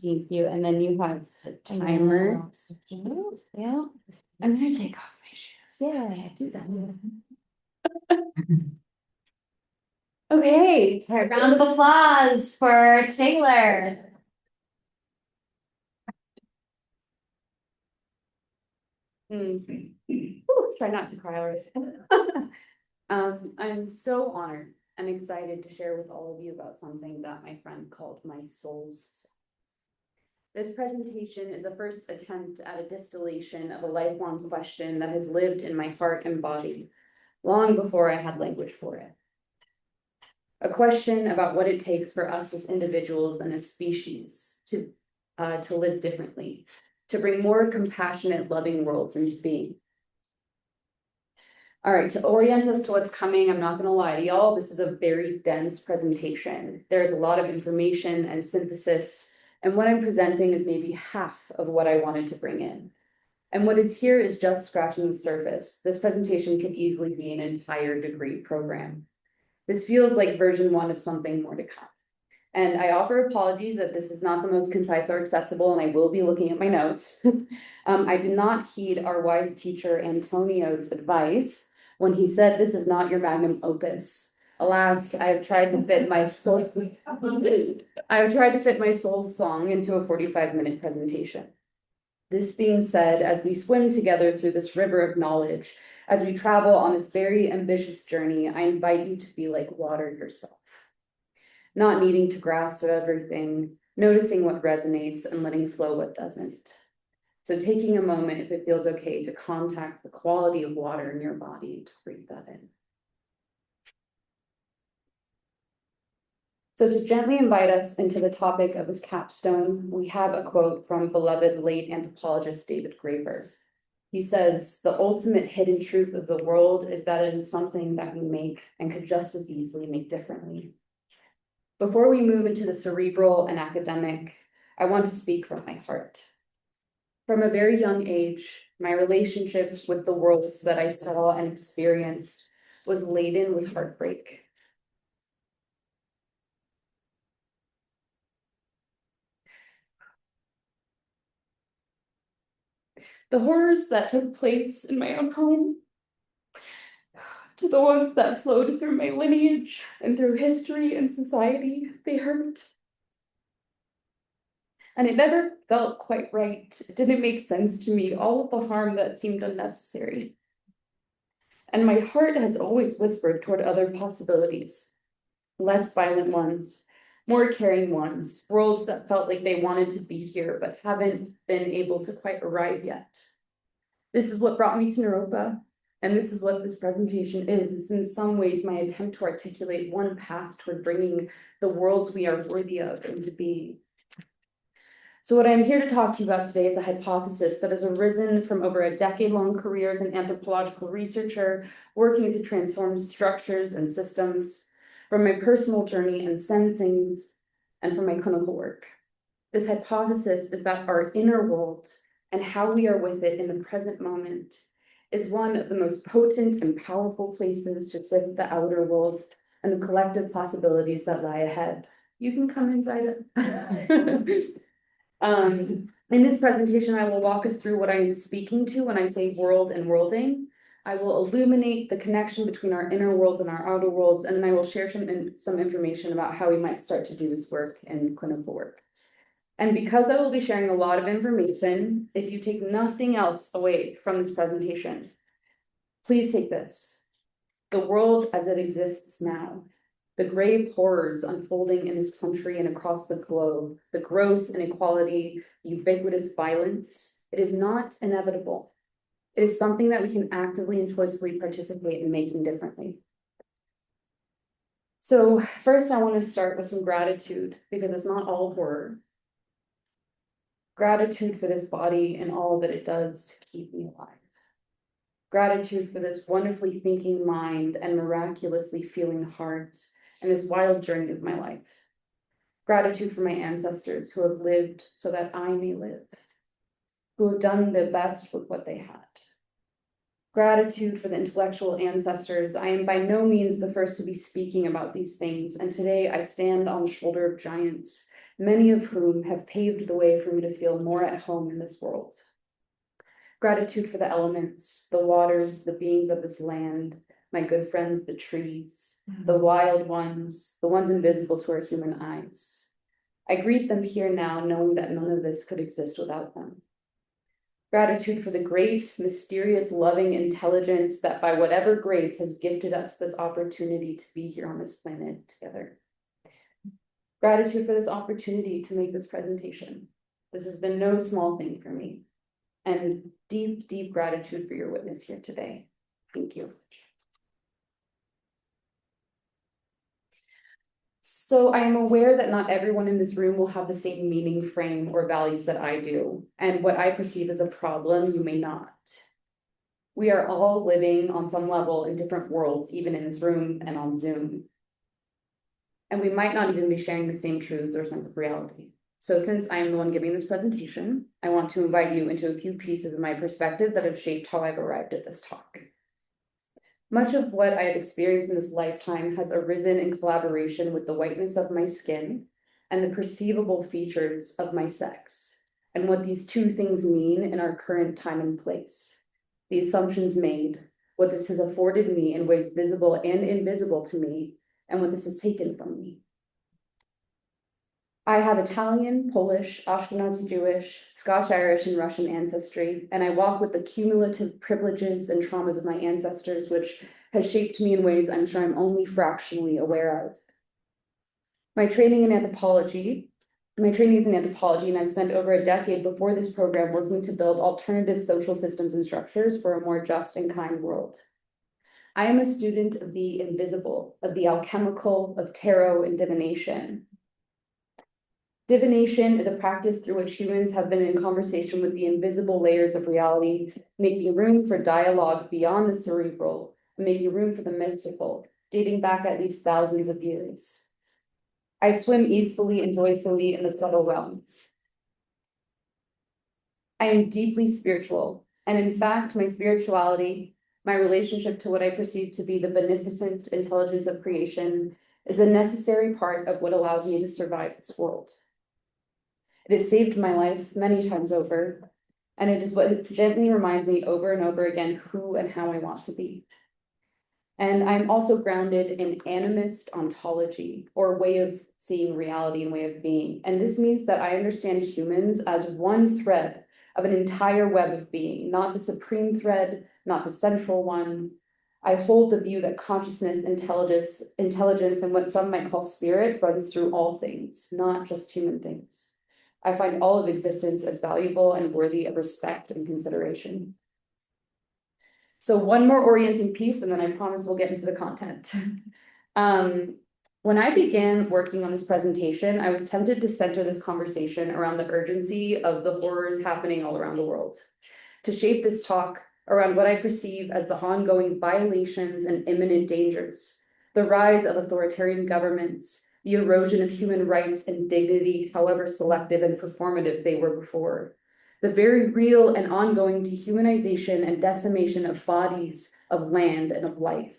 Thank you. And then you have the timer. Yeah. I'm gonna take off my shoes. Yeah, do that. Okay, a round of applause for Taylor. Try not to cry already. I'm so honored and excited to share with all of you about something that my friend called my soul's song. This presentation is a first attempt at a distillation of a lifelong question that has lived in my heart and body long before I had language for it. A question about what it takes for us as individuals and as species to live differently, to bring more compassionate, loving worlds into being. All right, to orient us to what's coming, I'm not gonna lie to y'all, this is a very dense presentation. There's a lot of information and synthesis, and what I'm presenting is maybe half of what I wanted to bring in. And what is here is just scratching the surface. This presentation could easily be an entire degree program. This feels like version 1 of something more to come. And I offer apologies that this is not the most concise or accessible, and I will be looking at my notes. I did not heed our wise teacher Antonio's advice when he said, "This is not your magnum opus." Alas, I have tried to fit my soul. I have tried to fit my soul's song into a 45-minute presentation. This being said, as we swim together through this river of knowledge, as we travel on this very ambitious journey, I invite you to be like water yourself. Not needing to grasp everything, noticing what resonates and letting flow what doesn't. So taking a moment, if it feels okay, to contact the quality of water in your body to breathe that in. So to gently invite us into the topic of this capstone, we have a quote from beloved late anthropologist David Graeber. He says, "The ultimate hidden truth of the world is that it is something that we make and could just as easily make differently." Before we move into the cerebral and academic, I want to speak from my heart. From a very young age, my relationship with the worlds that I saw and experienced was laden with heartbreak. The horrors that took place in my own home, to the ones that flowed through my lineage and through history and society, they hurt. And it never felt quite right. It didn't make sense to me, all of the harm that seemed unnecessary. And my heart has always whispered toward other possibilities, less violent ones, more caring ones, worlds that felt like they wanted to be here but haven't been able to quite arrive yet. This is what brought me to Naropa, and this is what this presentation is. It's in some ways my attempt to articulate one path toward bringing the worlds we are worthy of into being. So what I'm here to talk to you about today is a hypothesis that has arisen from over a decade-long career as an anthropological researcher, working to transform structures and systems, from my personal journey and sensings, and from my clinical work. This hypothesis is that our inner world and how we are with it in the present moment is one of the most potent and powerful places to shift the outer world and the collective possibilities that lie ahead. You can come inside it. In this presentation, I will walk us through what I am speaking to when I say world and worlding. I will illuminate the connection between our inner worlds and our outer worlds, and then I will share some information about how we might start to do this work in clinical work. And because I will be sharing a lot of information, if you take nothing else away from this presentation, please take this: the world as it exists now. The grave horrors unfolding in this country and across the globe, the gross inequality, ubiquitous violence, it is not inevitable. It is something that we can actively and choicefully participate in making differently. So first, I want to start with some gratitude, because it's not all horror. Gratitude for this body and all that it does to keep me alive. Gratitude for this wonderfully thinking mind and miraculously feeling heart, and this wild journey of my life. Gratitude for my ancestors who have lived so that I may live, who have done their best with what they had. Gratitude for the intellectual ancestors. I am by no means the first to be speaking about these things, and today I stand on the shoulder of giants, many of whom have paved the way for me to feel more at home in this world. Gratitude for the elements, the waters, the beings of this land, my good friends, the trees, the wild ones, the ones invisible to our human eyes. I greet them here now, knowing that none of this could exist without them. Gratitude for the great, mysterious, loving intelligence that by whatever grace has gifted us this opportunity to be here on this planet together. Gratitude for this opportunity to make this presentation. This has been no small thing for me. And deep, deep gratitude for your witness here today. Thank you. So I am aware that not everyone in this room will have the same meaning frame or values that I do, and what I perceive as a problem, you may not. We are all living on some level in different worlds, even in this room and on Zoom. And we might not even be sharing the same truths or sense of reality. So since I am the one giving this presentation, I want to invite you into a few pieces of my perspective that have shaped how I've arrived at this talk. Much of what I have experienced in this lifetime has arisen in collaboration with the whiteness of my skin and the perceivable features of my sex, and what these two things mean in our current time and place. The assumptions made, what this has afforded me in ways visible and invisible to me, and what this has taken from me. I have Italian, Polish, Ashkenazi Jewish, Scotch-Irish, and Russian ancestry, and I walk with the cumulative privileges and traumas of my ancestors, which has shaped me in ways I'm sure I'm only fractionally aware of. My training is in anthropology, and I've spent over a decade before this program working to build alternative social systems and structures for a more just and kind world. I am a student of the invisible, of the alchemical, of tarot and divination. Divination is a practice through which humans have been in conversation with the invisible layers of reality, making room for dialogue beyond the cerebral, and making room for the mystical, dating back at least thousands of years. I swim easily and joyfully in the subtle realms. I am deeply spiritual, and in fact, my spirituality, my relationship to what I perceive to be the beneficent intelligence of creation, is a necessary part of what allows me to survive this world. It has saved my life many times over, and it is what gently reminds me over and over again who and how I want to be. And I'm also grounded in animist ontology, or way of seeing reality and way of being. And this means that I understand humans as one thread of an entire web of being, not the supreme thread, not the central one. I hold the view that consciousness, intelligence, and what some might call spirit runs through all things, not just human things. I find all of existence as valuable and worthy of respect and consideration. So one more orienting piece, and then I promise we'll get into the content. When I began working on this presentation, I was tempted to center this conversation around the urgency of the horrors happening all around the world, to shape this talk around what I perceive as the ongoing violations and imminent dangers, the rise of authoritarian governments, the erosion of human rights and dignity, however selective and performative they were before, the very real and ongoing dehumanization and decimation of bodies, of land, and of life.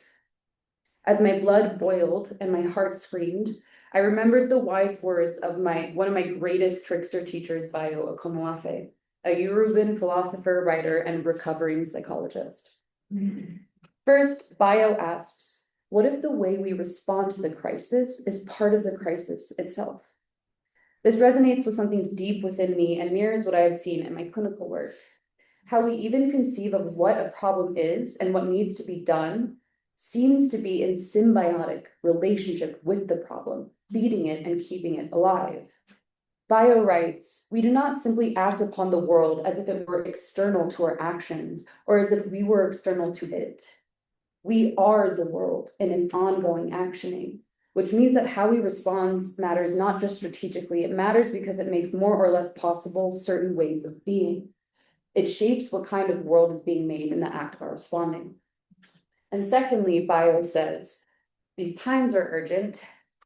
As my blood boiled and my heart screamed, I remembered the wise words of one of my greatest trickster teachers, Bayo Okonoafe, a Yoruban philosopher, writer, and recovering psychologist. First, Bayo asks, what if the way we respond to the crisis is part of the crisis itself? This resonates with something deep within me and mirrors what I have seen in my clinical work. How we even conceive of what a problem is and what needs to be done seems to be in symbiotic relationship with the problem, feeding it and keeping it alive. Bayo writes, we do not simply act upon the world as if it were external to our actions or as if we were external to it. We are the world in its ongoing actioning, which means that how we respond matters not just strategically, it matters because it makes more or less possible certain ways of being. It shapes what kind of world is being made in the act of our responding. And secondly, Bayo says, these times are urgent,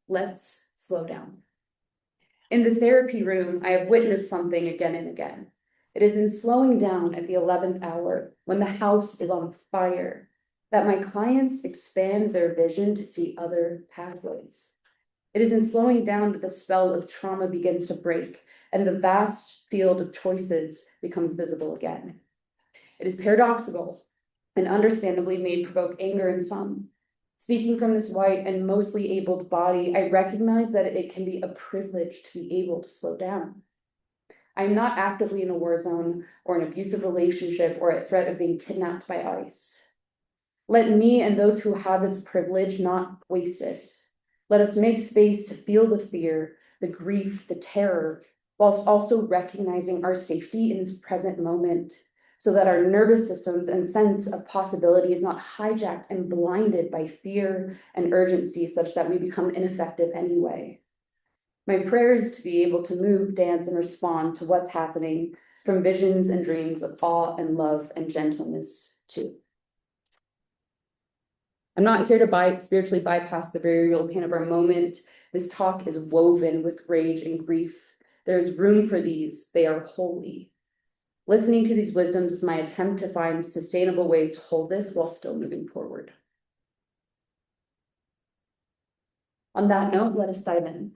let's slow down. In the therapy room, I have witnessed something again and again. It is in slowing down at the 11th hour, when the house is on fire, that my clients expand their vision to see other pathways. It is in slowing down that the spell of trauma begins to break and the vast field of choices becomes visible again. It is paradoxical and understandably may provoke anger in some. Speaking from this white and mostly abled body, I recognize that it can be a privilege to be able to slow down. I am not actively in a war zone or an abusive relationship or at threat of being kidnapped by ICE. Let me and those who have this privilege not waste it. Let us make space to feel the fear, the grief, the terror, whilst also recognizing our safety in this present moment, so that our nervous systems and sense of possibility is not hijacked and blinded by fear and urgency such that we become ineffective anyway. My prayer is to be able to move, dance, and respond to what's happening from visions and dreams of awe and love and gentleness too. I'm not here to spiritually bypass the very real pain of our moment. This talk is woven with rage and grief. There's room for these. They are holy. Listening to these wisdoms is my attempt to find sustainable ways to hold this while still moving forward. On that note, let us dive in.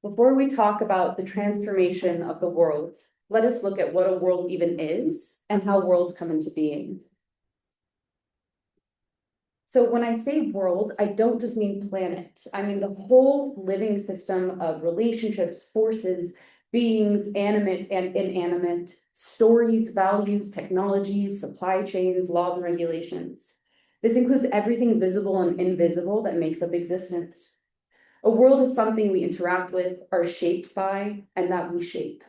Before we talk about the transformation of the world, let us look at what a world even is and how worlds come into being. So when I say world, I don't just mean planet. I mean the whole living system of relationships, forces, beings, animate and inanimate, stories, values, technologies, supply chains, laws, and regulations. This includes everything visible and invisible that makes up existence. A world is something we interact with, are shaped by, and that we shape.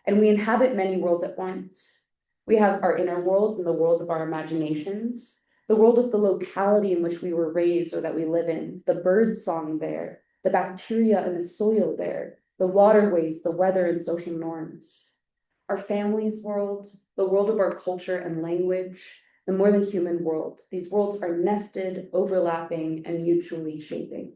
And we inhabit many worlds at once. We have our inner worlds and the world of our imaginations, the world of the locality in which we were raised or that we live in, the bird song there, the bacteria and the soil there, the waterways, the weather, and social norms. Our family's world, the world of our culture and language, the more than human world. These worlds are nested, overlapping, and mutually shaping.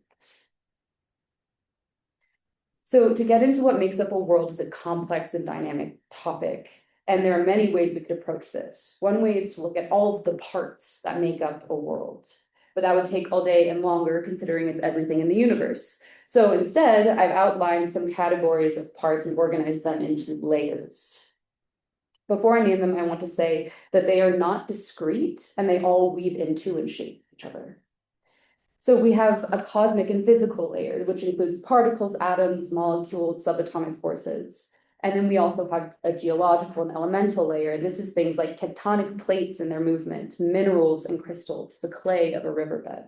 So to get into what makes up a world is a complex and dynamic topic, and there are many ways we could approach this. One way is to look at all of the parts that make up a world, but that would take all day and longer considering it's everything in the universe. So instead, I've outlined some categories of parts and organized them into layers. Before I name them, I want to say that they are not discrete and they all weave into and shape each other. So we have a cosmic and physical layer, which includes particles, atoms, molecules, subatomic forces. And then we also have a geological and elemental layer. And this is things like tectonic plates and their movement, minerals and crystals, the clay of a riverbed.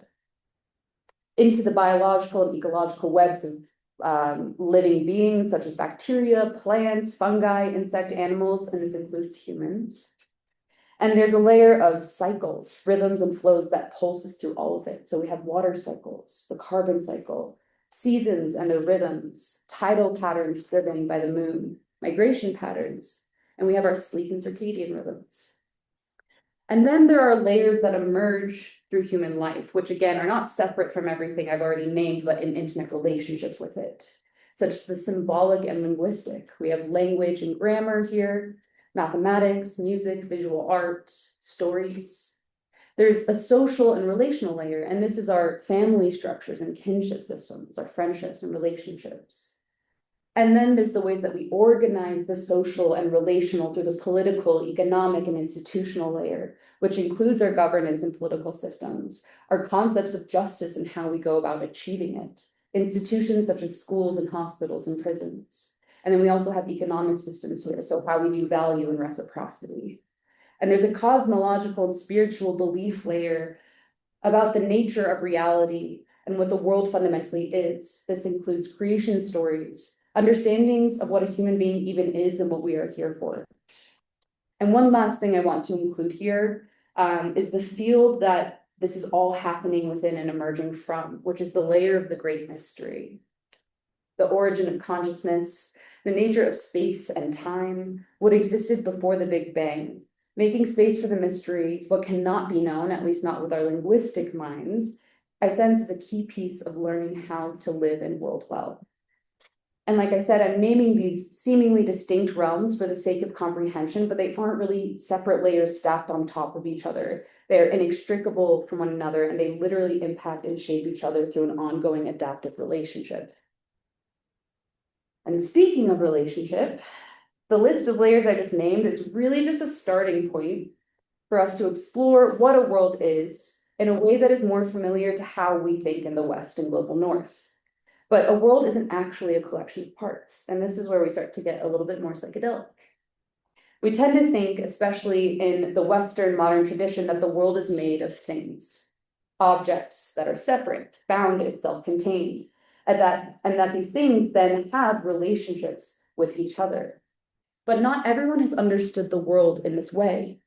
Into the biological and ecological webs of living beings, such as bacteria, plants, fungi, insect, animals, and this includes humans. And there's a layer of cycles, rhythms, and flows that pulses through all of it. So we have water cycles, the carbon cycle, seasons and their rhythms, tidal patterns driven by the moon, migration patterns, and we have our sleep and circadian rhythms. And then there are layers that emerge through human life, which again are not separate from everything I've already named, but in intimate relationships with it, such as the symbolic and linguistic. We have language and grammar here, mathematics, music, visual art, stories. There's a social and relational layer, and this is our family structures and kinship systems, our friendships and relationships. And then there's the ways that we organize the social and relational through the political, economic, and institutional layer, which includes our governance and political systems, our concepts of justice and how we go about achieving it, institutions such as schools and hospitals and prisons. And then we also have economic systems here, so how we view value and reciprocity. And there's a cosmological and spiritual belief layer about the nature of reality and what the world fundamentally is. This includes creation stories, understandings of what a human being even is and what we are here for. And one last thing I want to include here is the field that this is all happening within and emerging from, which is the layer of the great mystery, the origin of consciousness, the nature of space and time, what existed before the Big Bang, making space for the mystery, what cannot be known, at least not with our linguistic minds, I sense is a key piece of learning how to live in world well. And like I said, I'm naming these seemingly distinct realms for the sake of comprehension, but they aren't really separate layers stacked on top of each other. They're inextricable from one another, and they literally impact and shape each other through an ongoing adaptive relationship. And speaking of relationship, the list of layers I just named is really just a starting point for us to explore what a world is in a way that is more familiar to how we think in the West and global North. But a world isn't actually a collection of parts, and this is where we start to get a little bit more psychedelic. We tend to think, especially in the Western modern tradition, that the world is made of things, objects that are separate, bounded, self-contained, and that these things then have relationships with each other. But not everyone has understood the world in this way.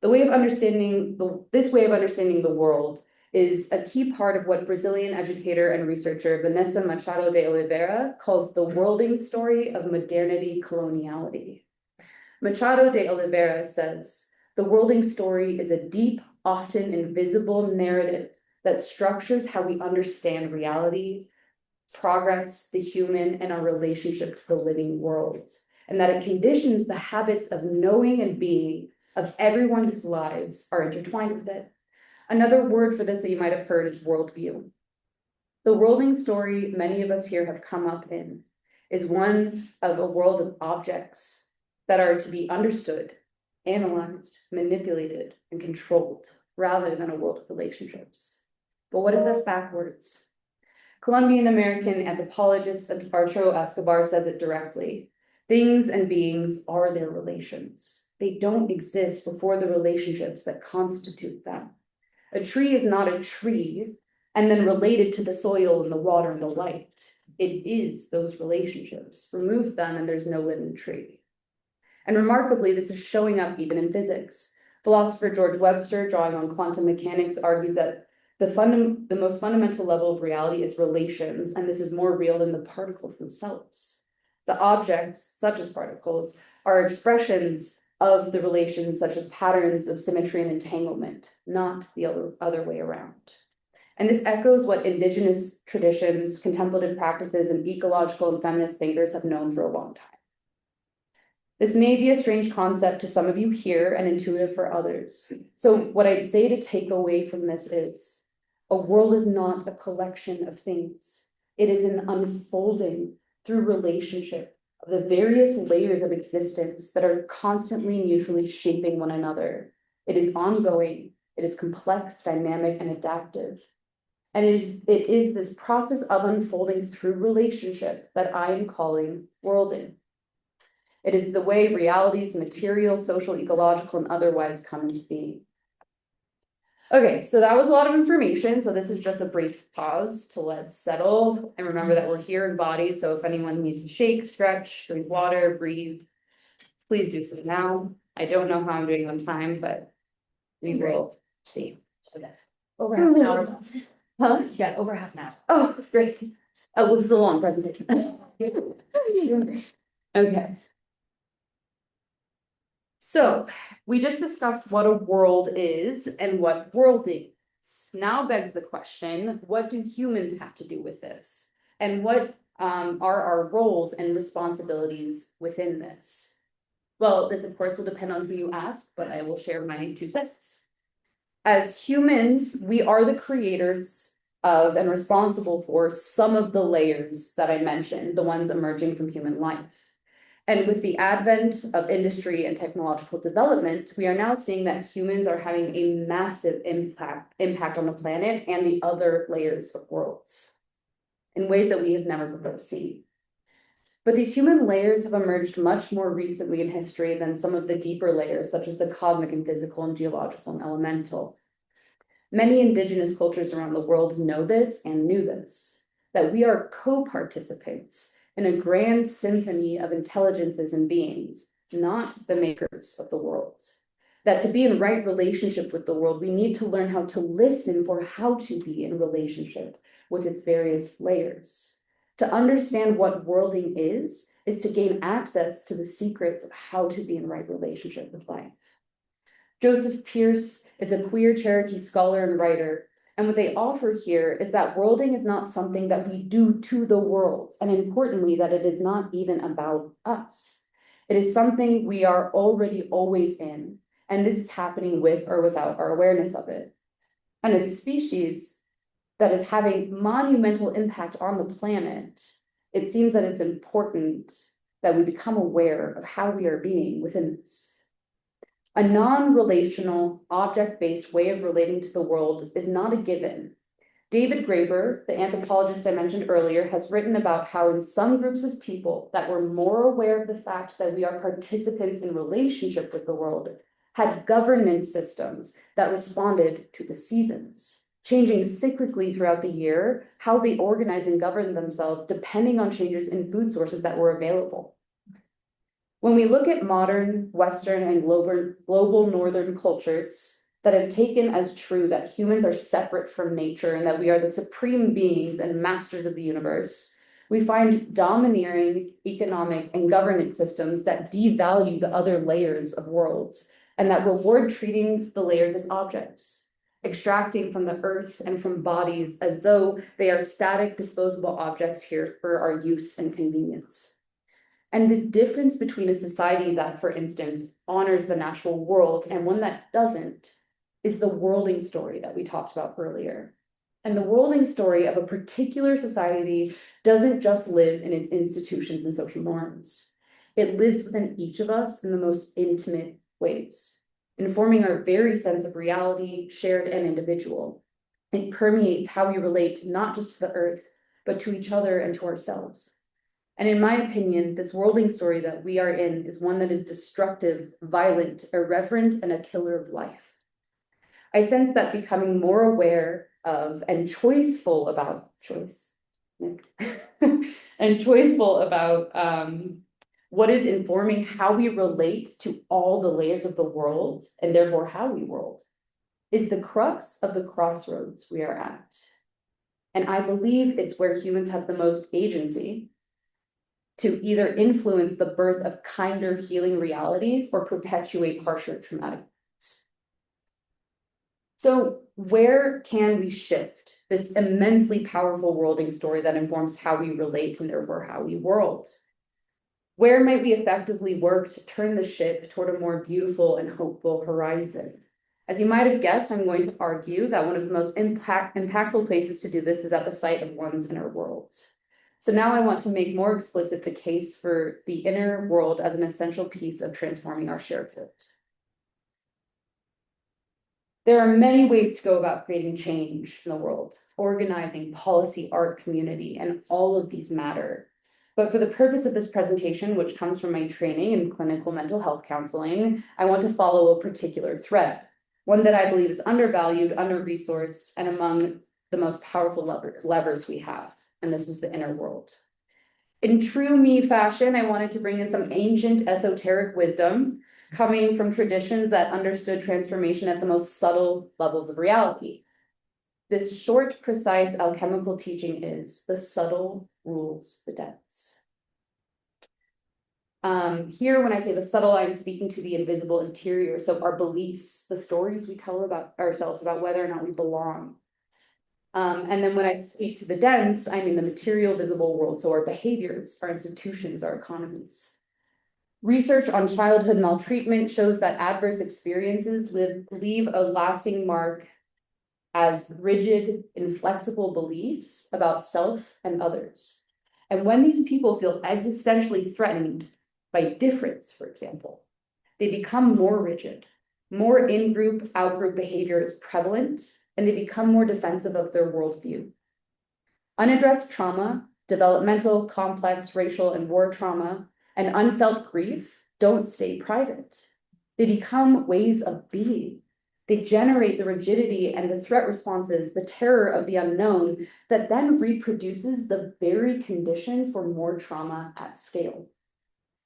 This way of understanding the world is a key part of what Brazilian educator and researcher Vanessa Machado de Oliveira calls the worlding story of modernity coloniality. Machado de Oliveira says, the worlding story is a deep, often invisible narrative that structures how we understand reality, progress, the human, and our relationship to the living world, and that it conditions the habits of knowing and being of everyone whose lives are intertwined with it. Another word for this that you might have heard is worldview. The worlding story many of us here have come up in is one of a world of objects that are to be understood, analyzed, manipulated, and controlled, rather than a world of relationships. But what if that's backwards? Colombian American anthropologist Arturo Escobar says it directly. Things and beings are their relations. They don't exist before the relationships that constitute them. A tree is not a tree and then related to the soil and the water and the light. It is those relationships. Remove them and there's no living tree. And remarkably, this is showing up even in physics. Philosopher George Webster, drawing on quantum mechanics, argues that the most fundamental level of reality is relations, and this is more real than the particles themselves. The objects, such as particles, are expressions of the relations, such as patterns of symmetry and entanglement, not the other way around. And this echoes what indigenous traditions, contemplative practices, and ecological and feminist thinkers have known for a long time. This may be a strange concept to some of you here and intuitive for others. So what I'd say to take away from this is, a world is not a collection of things. It is an unfolding through relationship of the various layers of existence that are constantly mutually shaping one another. It is ongoing, it is complex, dynamic, and adaptive. And it is this process of unfolding through relationship that I am calling worlding. It is the way realities, material, social, ecological, and otherwise come into being. Okay, so that was a lot of information. So this is just a brief pause to let settle. And remember that we're here in body. So if anyone needs to shake, stretch, drink water, breathe, please do so now. I don't know how I'm doing on time, but we will see. Okay. Over half an hour left. Huh? Yeah, over half an hour. Oh, great. Oh, well, this is a long presentation. Okay. So we just discussed what a world is and what worlding is. Now begs the question, what do humans have to do with this? And what are our roles and responsibilities within this? Well, this of course will depend on who you ask, but I will share my 2 cents. As humans, we are the creators of and responsible for some of the layers that I mentioned, the ones emerging from human life. And with the advent of industry and technological development, we are now seeing that humans are having a massive impact on the planet and the other layers of worlds in ways that we have never before seen. But these human layers have emerged much more recently in history than some of the deeper layers, such as the cosmic and physical and geological and elemental. Many indigenous cultures around the world know this and knew this, that we are co-participants in a grand symphony of intelligences and beings, not the makers of the world. That to be in right relationship with the world, we need to learn how to listen for how to be in relationship with its various layers. To understand what worlding is to gain access to the secrets of how to be in right relationship with life. Joseph Pierce is a queer Cherokee scholar and writer, and what they offer here is that worlding is not something that we do to the world, and importantly, that it is not even about us. It is something we are already always in, And this is happening with or without our awareness of it. And as a species that is having monumental impact on the planet, it seems that it's important that we become aware of how we are being within this. A non-relational, object-based way of relating to the world is not a given. David Graeber, the anthropologist I mentioned earlier, has written about how in some groups of people that were more aware of the fact that we are participants in relationship with the world had governance systems that responded to the seasons, changing cyclically throughout the year how they organized and governed themselves depending on changes in food sources that were available. When we look at modern Western and global Northern cultures that have taken as true that humans are separate from nature and that we are the supreme beings and masters of the universe, we find domineering economic and governance systems that devalue the other layers of worlds and that reward treating the layers as objects, extracting from the earth and from bodies as though they are static, disposable objects here for our use and convenience. And the difference between a society that, for instance, honors the natural world and one that doesn't is the worlding story that we talked about earlier. And the worlding story of a particular society doesn't just live in its institutions and social norms. It lives within each of us in the most intimate ways, informing our very sense of reality, shared and individual. It permeates how we relate not just to the earth, but to each other and to ourselves. And in my opinion, this worlding story that we are in is one that is destructive, violent, irreverent, and a killer of life. I sense that becoming more aware of and choiceful about and choiceful about what is informing how we relate to all the layers of the world and therefore how we world is the crux of the crossroads we are at. And I believe it's where humans have the most agency to either influence the birth of kinder healing realities or perpetuate harsher traumatic events. So where can we shift this immensely powerful worlding story that informs how we relate and therefore how we world? Where might we effectively work to turn the ship toward a more beautiful and hopeful horizon? As you might have guessed, I'm going to argue that one of the most impactful places to do this is at the site of one's inner world. So now I want to make more explicit the case for the inner world as an essential piece of transforming our shared world. There are many ways to go about creating change in the world, organizing, policy, art, community, and all of these matter. But for the purpose of this presentation, which comes from my training in clinical mental health counseling, I want to follow a particular thread, one that I believe is undervalued, under-resourced, and among the most powerful levers we have. And this is the inner world. In true me fashion, I wanted to bring in some ancient esoteric wisdom coming from traditions that understood transformation at the most subtle levels of reality. This short, precise alchemical teaching is the subtle rules the dense. Here, when I say the subtle, I'm speaking to the invisible interior. So our beliefs, the stories we tell about ourselves about whether or not we belong. And then when I speak to the dense, I mean the material visible world, so our behaviors, our institutions, our economies. Research on childhood maltreatment shows that adverse experiences leave a lasting mark as rigid, inflexible beliefs about self and others. And when these people feel existentially threatened by difference, for example, they become more rigid, more in-group, out-group behavior is prevalent, and they become more defensive of their worldview. Unaddressed trauma, developmental, complex, racial, and war trauma, and unfelt grief don't stay private. They become ways of being. They generate the rigidity and the threat responses, the terror of the unknown, that then reproduces the very conditions for more trauma at scale.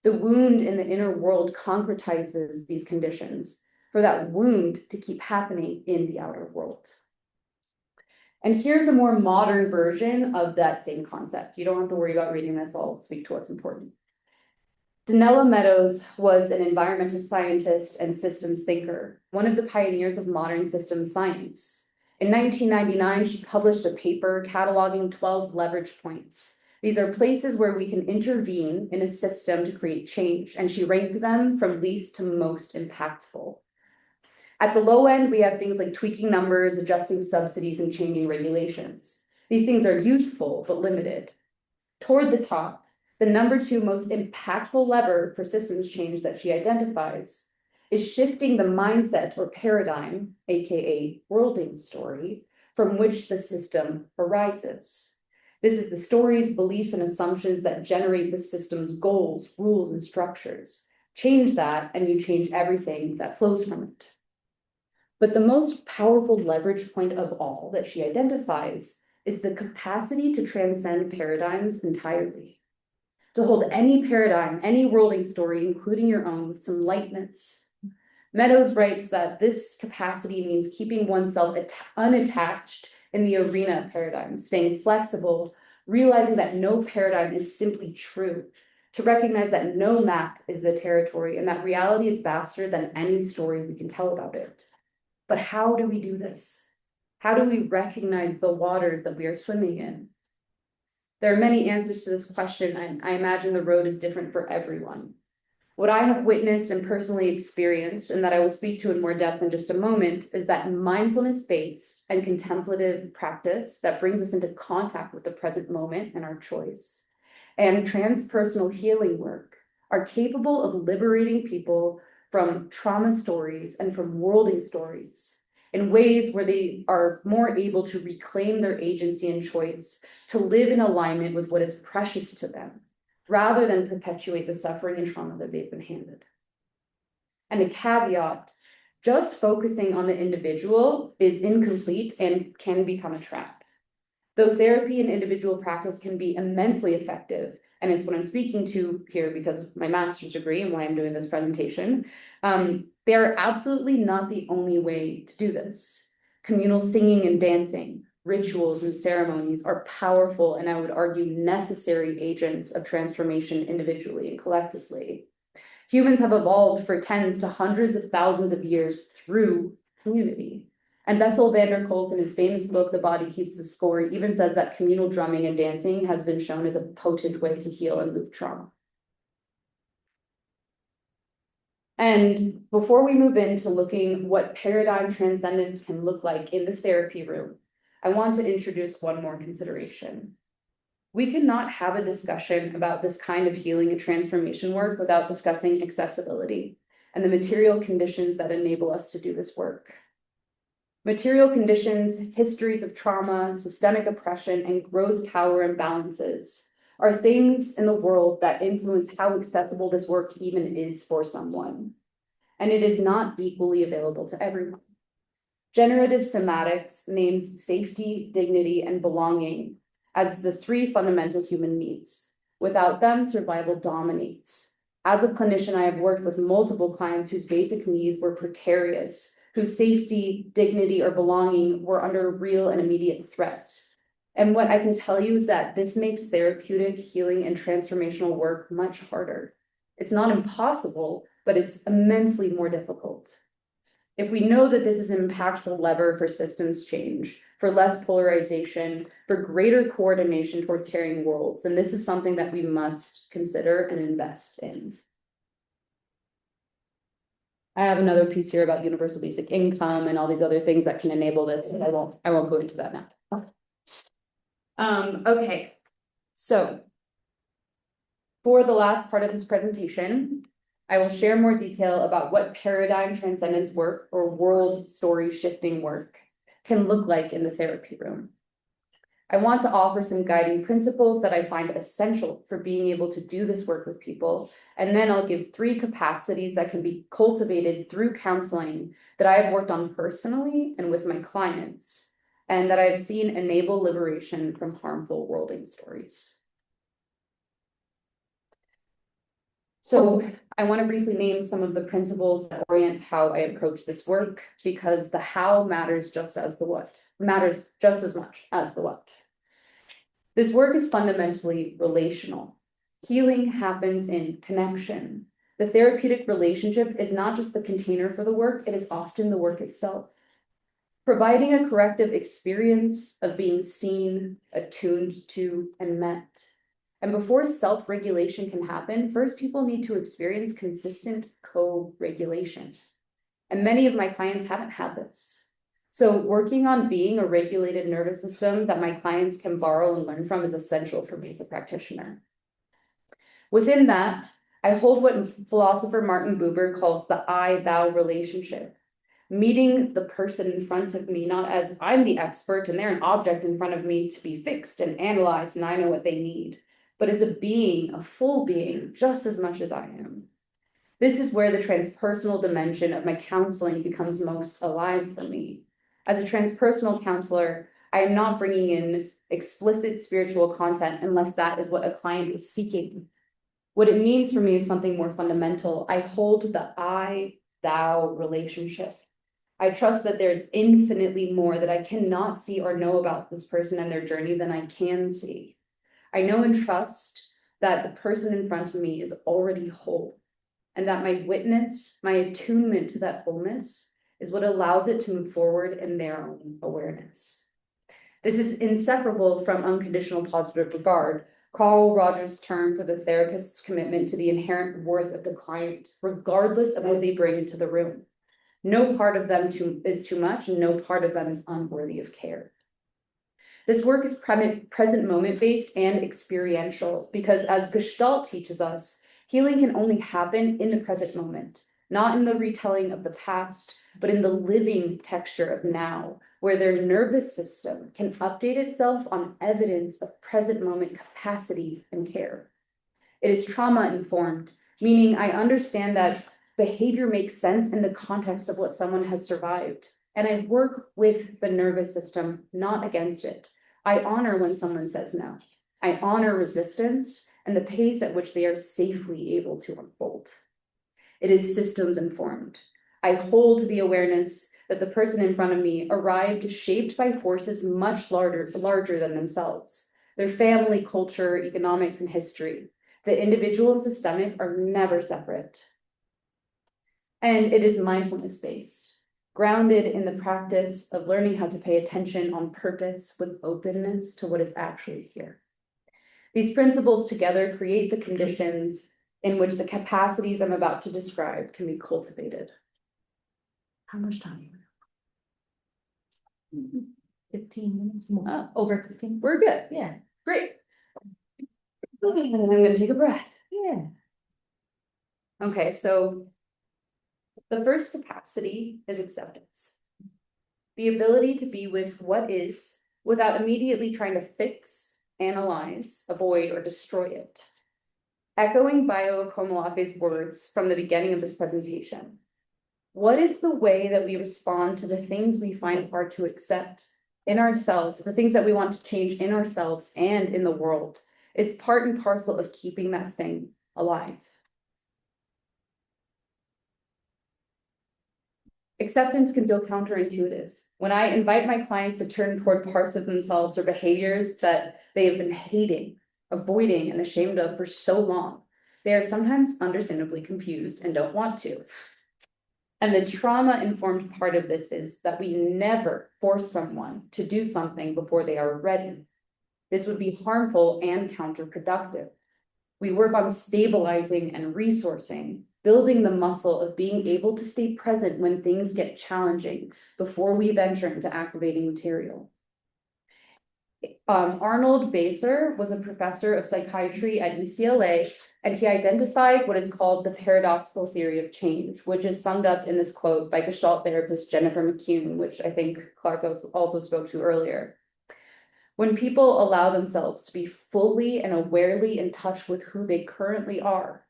The wound in the inner world concretizes these conditions for that wound to keep happening in the outer world. And here's a more modern version of that same concept. You don't have to worry about reading this, I'll speak to what's important. Donella Meadows was an environmental scientist and systems thinker, one of the pioneers of modern systems science. In 1999, she published a paper cataloging 12 leverage points. These are places where we can intervene in a system to create change, and she ranked them from least to most impactful. At the low end, we have things like tweaking numbers, adjusting subsidies, and changing regulations. These things are useful, but limited. Toward the top, the number 2 most impactful lever for systems change that she identifies is shifting the mindset or paradigm, aka worlding story, from which the system arises. This is the stories, beliefs, and assumptions that generate the system's goals, rules, and structures. Change that, and you change everything that flows from it. But the most powerful leverage point of all that she identifies is the capacity to transcend paradigms entirely. To hold any paradigm, any worlding story, including your own, with some lightness. Meadows writes that this capacity means keeping oneself unattached in the arena of paradigms, staying flexible, realizing that no paradigm is simply true, to recognize that no map is the territory and that reality is vaster than any story we can tell about it. But how do we do this? How do we recognize the waters that we are swimming in? There are many answers to this question, and I imagine the road is different for everyone. What I have witnessed and personally experienced, and that I will speak to in more depth in just a moment, is that mindfulness-based and contemplative practice that brings us into contact with the present moment and our choice, and transpersonal healing work are capable of liberating people from trauma stories and from worlding stories in ways where they are more able to reclaim their agency and choice, to live in alignment with what is precious to them, rather than perpetuate the suffering and trauma that they've been handed. And a caveat, just focusing on the individual is incomplete and can become a trap. Though therapy and individual practice can be immensely effective, and it's what I'm speaking to here because of my master's degree and why I'm doing this presentation, they are absolutely not the only way to do this. Communal singing and dancing, rituals and ceremonies are powerful and I would argue necessary agents of transformation individually and collectively. Humans have evolved for tens to hundreds of thousands of years through community. And Bessel van der Kolk, in his famous book, The Body Keeps the Score, even says that communal drumming and dancing has been shown as a potent way to heal and move trauma. And before we move into looking what paradigm transcendence can look like in the therapy room, I want to introduce one more consideration. We cannot have a discussion about this kind of healing and transformation work without discussing accessibility and the material conditions that enable us to do this work. Material conditions, histories of trauma, systemic oppression, and gross power imbalances are things in the world that influence how accessible this work even is for someone. And it is not equally available to everyone. Generative somatics names safety, dignity, and belonging as the 3 fundamental human needs. Without them, survival dominates. As a clinician, I have worked with multiple clients whose basic needs were precarious, whose safety, dignity, or belonging were under real and immediate threat. And what I can tell you is that this makes therapeutic, healing, and transformational work much harder. It's not impossible, but it's immensely more difficult. If we know that this is an impactful lever for systems change, for less polarization, for greater coordination toward caring worlds, then this is something that we must consider and invest in. I have another piece here about universal basic income and all these other things that can enable this, but I won't go into that now. Okay, so for the last part of this presentation, I will share more detail about what paradigm transcendence work or world story shifting work can look like in the therapy room. I want to offer some guiding principles that I find essential for being able to do this work with people. And then I'll give 3 capacities that can be cultivated through counseling that I have worked on personally and with my clients, and that I've seen enable liberation from harmful worlding stories. So I want to briefly name some of the principles that orient how I approach this work, because the how matters just as much as the what. This work is fundamentally relational. Healing happens in connection. The therapeutic relationship is not just the container for the work, it is often the work itself. Providing a corrective experience of being seen, attuned to, and met. And before self-regulation can happen, first people need to experience consistent co-regulation. And many of my clients haven't had this. So working on being a regulated nervous system that my clients can borrow and learn from is essential for me as a practitioner. Within that, I hold what philosopher Martin Buber calls the I-thou relationship, meeting the person in front of me, not as I'm the expert and they're an object in front of me to be fixed and analyzed and I know what they need, but as a being, a full being, just as much as I am. This is where the transpersonal dimension of my counseling becomes most alive for me. As a transpersonal counselor, I am not bringing in explicit spiritual content unless that is what a client is seeking. What it means for me is something more fundamental. I hold the I-thou relationship. I trust that there's infinitely more that I cannot see or know about this person and their journey than I can see. I know and trust that the person in front of me is already whole, and that my witness, my attunement to that wholeness is what allows it to move forward in their own awareness. This is inseparable from unconditional positive regard, Carl Rogers' term for the therapist's commitment to the inherent worth of the client, regardless of what they bring into the room. No part of them is too much, and no part of them is unworthy of care. This work is present moment based and experiential because, as Gestalt teaches us, healing can only happen in the present moment, not in the retelling of the past, but in the living texture of now, where their nervous system can update itself on evidence of present moment capacity and care. It is trauma informed, meaning I understand that behavior makes sense in the context of what someone has survived. And I work with the nervous system, not against it. I honor when someone says no. I honor resistance and the pace at which they are safely able to unfold. It is systems informed. I hold the awareness that the person in front of me arrived shaped by forces much larger than themselves. Their family, culture, economics, and history. The individual and systemic are never separate. And it is mindfulness-based, grounded in the practice of learning how to pay attention on purpose with openness to what is actually here. These principles together create the conditions in which the capacities I'm about to describe can be cultivated. How much time? 15 minutes more. Oh, Over 15. we're good. Yeah. Great. Okay, and then I'm going to take a breath. Yeah. Okay, so the first capacity is acceptance. The ability to be with what is without immediately trying to fix, analyze, avoid, or destroy it. Echoing Bayo Akomolafe's words from the beginning of this presentation, what if the way that we respond to the things we find hard to accept in ourselves, the things that we want to change in ourselves and in the world, is part and parcel of keeping that thing alive? Acceptance can feel counterintuitive. When I invite my clients to turn toward parts of themselves or behaviors that they have been hating, avoiding, and ashamed of for so long, they are sometimes understandably confused and don't want to. And the trauma-informed part of this is that we never force someone to do something before they are ready. This would be harmful and counterproductive. We work on stabilizing and resourcing, building the muscle of being able to stay present when things get challenging before we venture into activating material. Arnold Baser was a professor of psychiatry at UCLA, and he identified what is called the paradoxical theory of change, which is summed up in this quote by Gestalt therapist Jennifer McCune, which I think Clark also spoke to earlier. When people allow themselves to be fully and awarely in touch with who they currently are,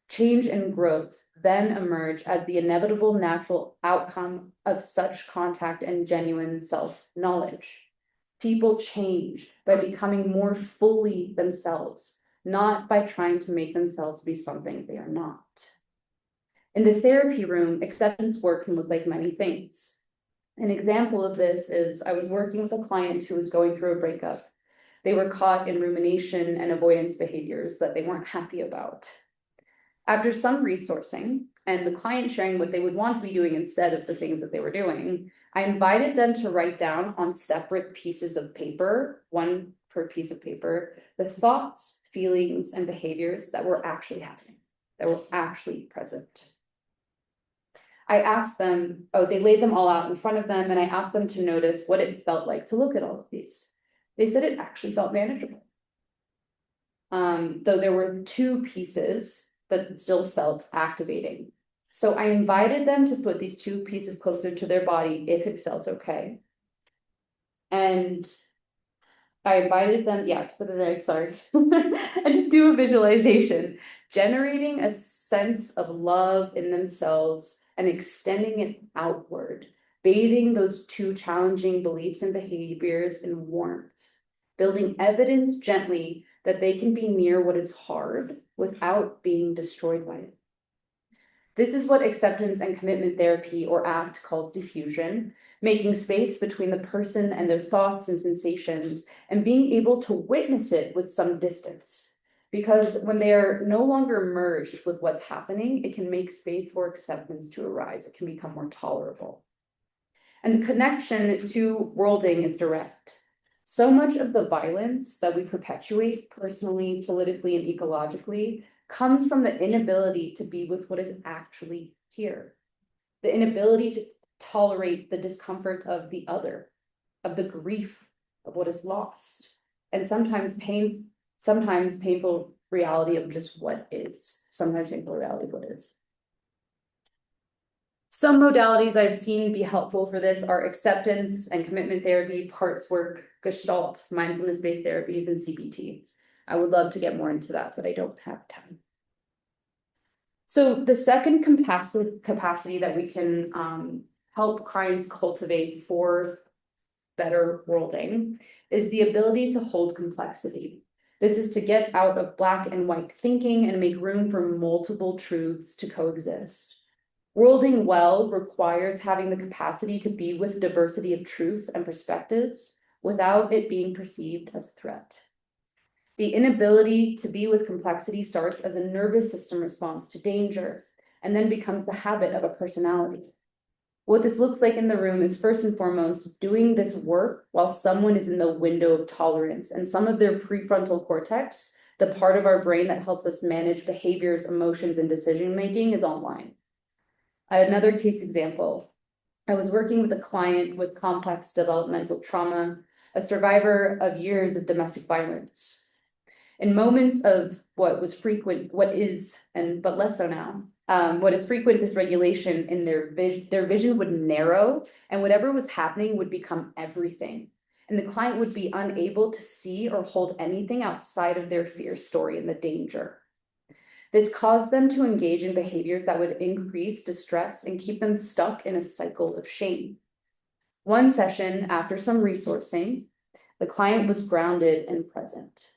change and growth then emerge as the inevitable natural outcome of such contact and genuine self-knowledge. People change by becoming more fully themselves, not by trying to make themselves be something they are not. In the therapy room, acceptance work can look like many things. An example of this is I was working with a client who was going through a breakup. They were caught in rumination and avoidance behaviors that they weren't happy about. After some resourcing and the client sharing what they would want to be doing instead of the things that they were doing, I invited them to write down on separate pieces of paper, one per piece of paper, the thoughts, feelings, and behaviors that were actually happening, that were actually present. I asked them, they laid them all out in front of them, and I asked them to notice what it felt like to look at all of these. They said it actually felt manageable. Though there were two pieces that still felt activating. So I invited them to put these two pieces closer to their body if it felt okay. And I invited them, to put it there, sorry, and to do a visualization, generating a sense of love in themselves and extending it outward, bathing those two challenging beliefs and behaviors in warmth, building evidence gently that they can be near what is hard without being destroyed by it. This is what acceptance and commitment therapy, or ACT, calls diffusion, making space between the person and their thoughts and sensations, and being able to witness it with some distance. Because when they are no longer merged with what's happening, it can make space for acceptance to arise. It can become more tolerable. And the connection to worlding is direct. So much of the violence that we perpetuate personally, politically, and ecologically comes from the inability to be with what is actually here. The inability to tolerate the discomfort of the other, of the grief of what is lost, and sometimes painful reality of just what is, sometimes painful reality of what is. Some modalities I've seen be helpful for this are acceptance and commitment therapy, parts work, Gestalt, mindfulness-based therapies, and CBT. I would love to get more into that, but I don't have time. So the second capacity that we can help clients cultivate for better worlding is the ability to hold complexity. This is to get out of black and white thinking and make room for multiple truths to coexist. Worlding well requires having the capacity to be with diversity of truth and perspectives without it being perceived as a threat. The inability to be with complexity starts as a nervous system response to danger and then becomes the habit of a personality. What this looks like in the room is first and foremost doing this work while someone is in the window of tolerance and some of their prefrontal cortex, the part of our brain that helps us manage behaviors, emotions, and decision-making, is online. Another case example, I was working with a client with complex developmental trauma, a survivor of years of domestic violence. In moments of what is, but less so now, what is frequent dysregulation in their vision would narrow, and whatever was happening would become everything. And the client would be unable to see or hold anything outside of their fear story and the danger. This caused them to engage in behaviors that would increase distress and keep them stuck in a cycle of shame. One session, after some resourcing, the client was grounded and present.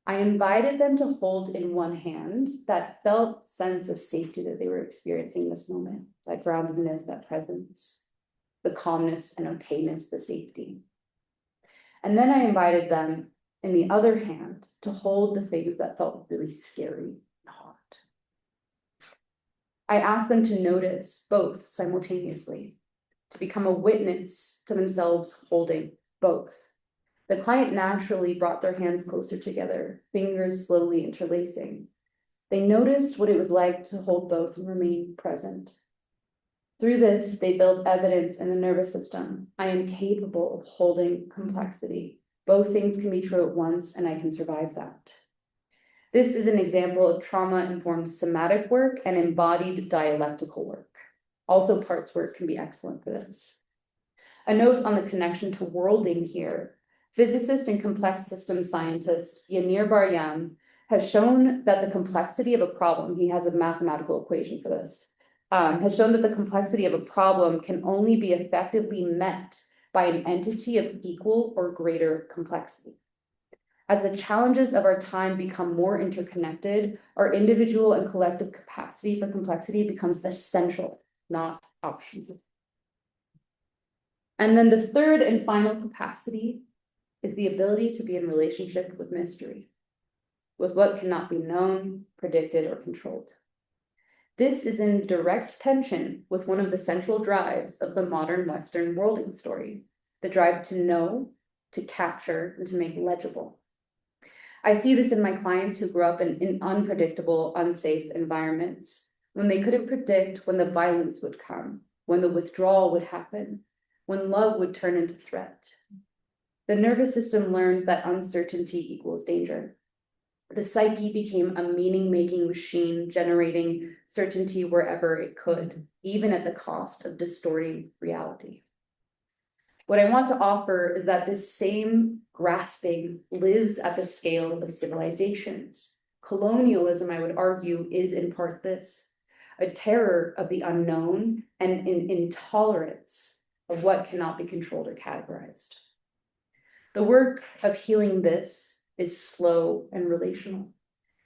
I invited them to hold in one hand that felt sense of safety that they were experiencing in this moment, that groundedness, that presence, the calmness and okayness, the safety. And then I invited them in the other hand to hold the things that felt really scary. I asked them to notice both simultaneously, to become a witness to themselves holding both. The client naturally brought their hands closer together, fingers slowly interlacing. They noticed what it was like to hold both and remain present. Through this, they built evidence in the nervous system. I am capable of holding complexity. Both things can be true at once, and I can survive that. This is an example of trauma-informed somatic work and embodied dialectical work. Also, parts work can be excellent for this. A note on the connection to worlding here. Physicist and complex systems scientist Yanir Bar-Yam has shown that the complexity of a problem, he has a mathematical equation for this, has shown that the complexity of a problem can only be effectively met by an entity of equal or greater complexity. As the challenges of our time become more interconnected, our individual and collective capacity for complexity becomes essential, not optional. And then the third and final capacity is the ability to be in relationship with mystery, with what cannot be known, predicted, or controlled. This is in direct tension with one of the central drives of the modern Western worlding story, the drive to know, to capture, and to make legible. I see this in my clients who grew up in unpredictable, unsafe environments, when they couldn't predict when the violence would come, when the withdrawal would happen, when love would turn into threat. The nervous system learned that uncertainty equals danger. The psyche became a meaning-making machine, generating certainty wherever it could, even at the cost of distorting reality. What I want to offer is that this same grasping lives at the scale of civilizations. Colonialism, I would argue, is in part this, a terror of the unknown and an intolerance of what cannot be controlled or categorized. The work of healing this is slow and relational.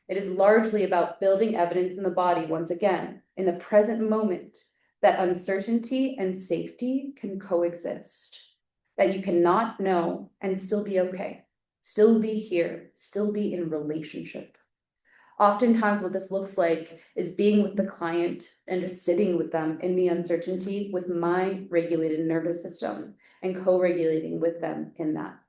It is largely about building evidence in the body once again, in the present moment, that uncertainty and safety can coexist, that you cannot know and still be okay, still be here, still be in relationship. Oftentimes what this looks like is being with the client and just sitting with them in the uncertainty with my regulated nervous system and co-regulating with them in that.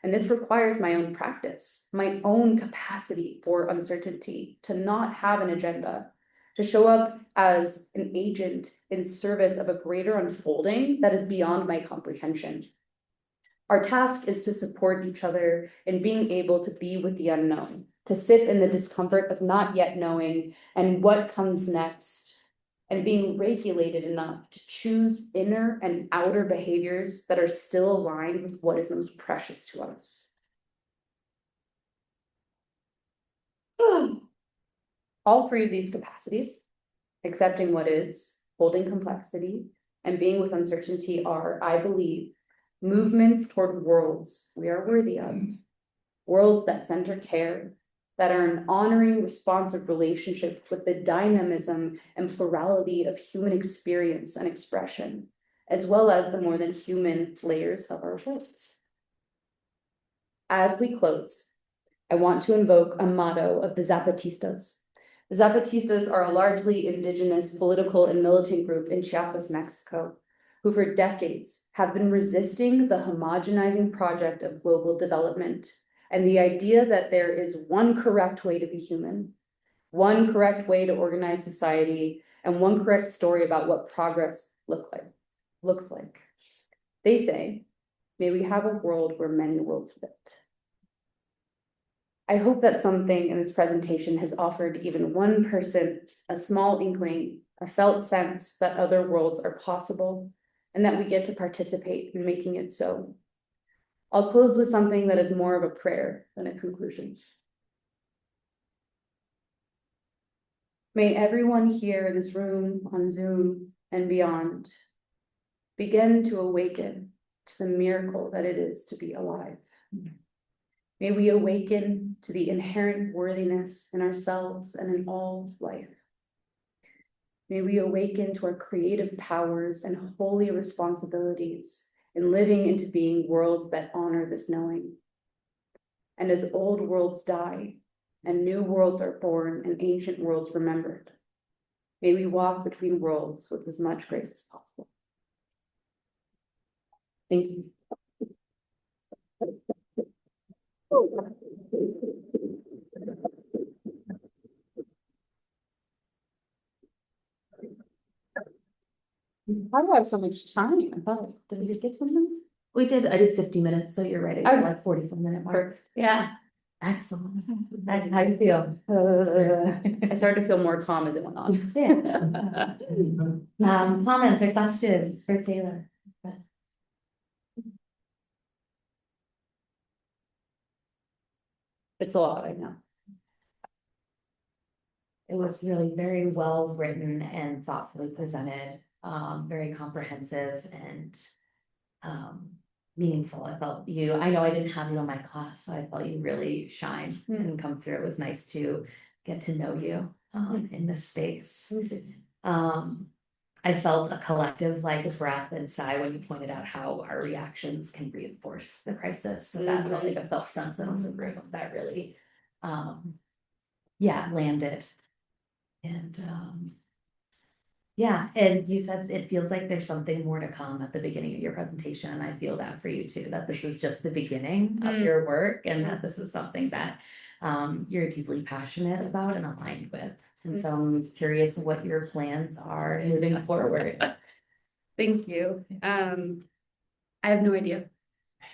And this requires my own practice, my own capacity for uncertainty, to not have an agenda, to show up as an agent in service of a greater unfolding that is beyond my comprehension. Our task is to support each other in being able to be with the unknown, to sit in the discomfort of not yet knowing and what comes next, and being regulated enough to choose inner and outer behaviors that are still aligned with what is most precious to us. All three of these capacities, accepting what is, holding complexity, and being with uncertainty are, I believe, movements toward worlds we are worthy of, worlds that center care, that are an honoring, responsive relationship with the dynamism and plurality of human experience and expression, as well as the more than human layers of our worlds. As we close, I want to invoke a motto of the Zapatistas. The Zapatistas are a largely indigenous political and militant group in Chiapas, Mexico, who for decades have been resisting the homogenizing project of global development and the idea that there is one correct way to be human, one correct way to organize society, and one correct story about what progress looks like. They say, may we have a world where many worlds fit. I hope that something in this presentation has offered even one person a small inkling, a felt sense that other worlds are possible, and that we get to participate in making it so. I'll close with something that is more of a prayer than a conclusion. May everyone here in this room, on Zoom, and beyond begin to awaken to the miracle that it is to be alive. May we awaken to the inherent worthiness in ourselves and in all life. May we awaken to our creative powers and holy responsibilities in living into being worlds that honor this knowing. And as old worlds die and new worlds are born and ancient worlds remembered, may we walk between worlds with as much grace as possible. Thank you. How do I have so much time? I thought, did we skip something? We did, I did 50 minutes, so you're ready for Okay. like 44-minute mark. Perfect. Yeah. Excellent. That's how you feel. I started to feel more calm as it went on. Yeah. Comments or questions for Taylor? It's a lot, I know. It was really very well written and thoughtfully presented, very comprehensive and meaningful. I know I didn't have you in my class, so I felt you really shine and come through. It was nice to get to know you in this space. I felt a collective like breath and sigh when you pointed out how our reactions can reinforce the crisis. So that felt like a felt sense in the room that really landed. And and you said it feels like there's something more to come at the beginning of your presentation, and I feel that for you too, that this is just the beginning of your work and that this is something that you're deeply passionate about and aligned with. And so I'm curious what your plans are moving forward. Thank you. I have no idea.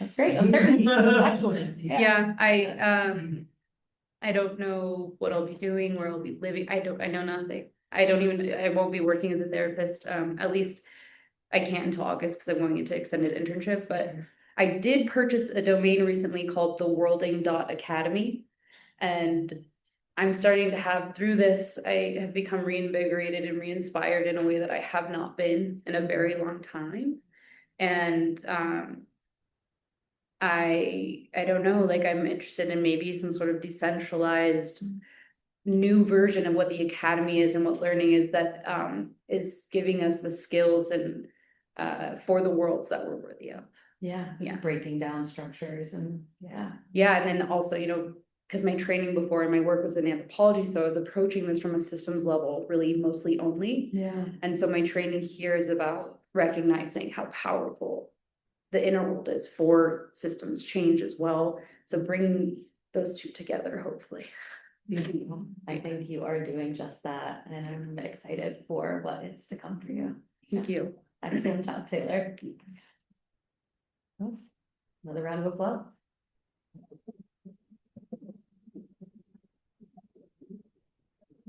That's great. Uncertainty. Excellent. Yeah, I don't know what I'll be doing, where I'll be living. I know nothing. I won't be working as a therapist. At least I can't until August because I'm going into extended internship, but I did purchase a domain recently called theworlding.academy. And I'm starting to have, through this, I have become reinvigorated and re-inspired in a way that I have not been in a very long time. And I don't know, like I'm interested in maybe some sort of decentralized new version of what the academy is and what learning is that is giving us the skills and for the worlds that we're worthy of. Yeah, Yeah. breaking down structures and Yeah, and then also, you know, because my training before and my work was in anthropology, so I was approaching this from a systems level, really mostly only. Yeah. And so my training here is about recognizing how powerful the inner world is for systems change as well. So bringing those two together, hopefully. I think you are doing just that, and I'm excited for what is to come for you. Thank you. Excellent job, Taylor. Oh, another round of applause.